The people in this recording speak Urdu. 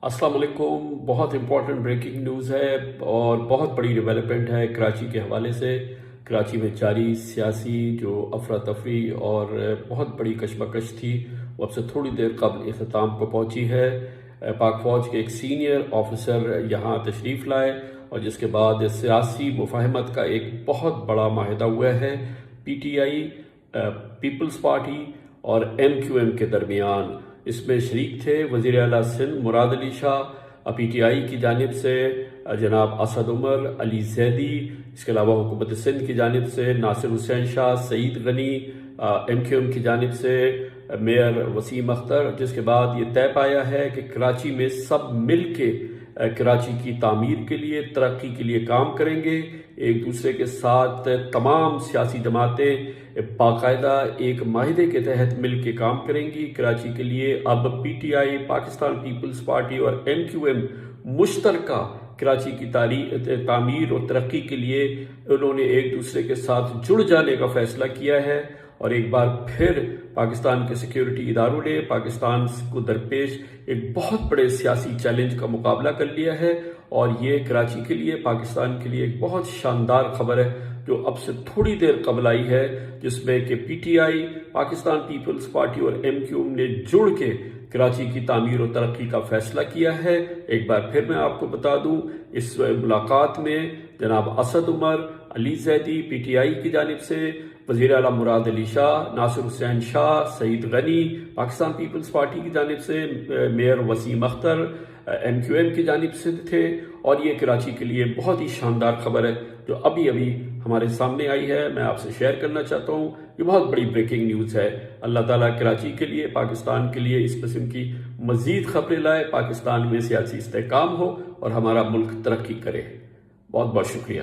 السلام علیکم۔ بہت امپورٹنٹ بریکنگ نیوز ہے اور بہت بڑی ڈیولپمنٹ ہے کراچی کے حوالے سے۔ کراچی میں جاری سیاسی جو افراتفری اور بہت بڑی کشمکش تھی وہ اب سے تھوڑی دیر قبل اختتام کو پہنچی ہے۔ پاک فوج کے ایک سینئر آفیسر یہاں تشریف لائے اور جس کے بعد سیاسی مفاہمت کا ایک بہت بڑا معاہدہ ہوا ہے P T I, Peoples Party اور ایم کیو ایم کے درمیان۔ اس میں شریک تھے وزیر اعلیٰ سندھ مراد علی شاہ، پی ٹی آئی کی جانب سے جناب اسد عمر، علی زیدی، اس کے علاوہ حکومت سندھ کی جانب سے ناصر حسین شاہ، سعید غنی، ایم کیو ایم کی جانب سے میئر وسیم اختر، جس کے بعد یہ طے پایا ہے کہ کراچی میں سب مل کے کراچی کی تعمیر کے لیے، ترقی کے لیے کام کریں گے۔ ایک دوسرے کے ساتھ تمام سیاسی جماعتیں باقاعدہ ایک معاہدے کے تحت مل کے کام کریں گی کراچی کے لیے۔ اب P T I, Pakistan Peoples Party اور ایم کیو ایم مشترکہ کراچی کی تعمیر اور ترقی کے لیے انہوں نے ایک دوسرے کے ساتھ جڑ جانے کا فیصلہ کیا ہے، اور ایک بار پھر پاکستان کے سیکیورٹی اداروں نے پاکستان کو درپیش ایک بہت بڑے سیاسی چیلنج کا مقابلہ کر لیا ہے، اور یہ کراچی کے لیے، پاکستان کے لیے ایک بہت شاندار خبر ہے جو اب سے تھوڑی دیر قبل آئی ہے، جس میں کہ P T I, Pakistan Peoples Party اور ایم کیو ایم نے جڑ کے کراچی کی تعمیر و ترقی کا فیصلہ کیا ہے۔ ایک بار پھر میں آپ کو بتا دوں، اس ملاقات میں جناب Asad Umar, Ali Zaidi P T I کی جانب سے، وزیر اعلیٰ مراد علی شاہ، ناصر حسین شاہ، سعید غنی پاکستان پیپلز پارٹی کی جانب سے، mayor Waseem Akhtar M Q M کی جانب سے تھے، اور یہ کراچی کے لیے بہت ہی شاندار خبر ہے جو ابھی ہمارے سامنے آئی ہے۔ میں آپ سے شیئر کرنا چاہتا ہوں، یہ بہت بڑی بریکنگ نیوز ہے۔ اللہ تعالیٰ کراچی کے لیے، پاکستان کے لیے اس قسم کی مزید خبریں لائے، پاکستان میں سیاسی استحکام ہو اور ہمارا ملک ترقی کرے۔ بہت بہت شکریہ۔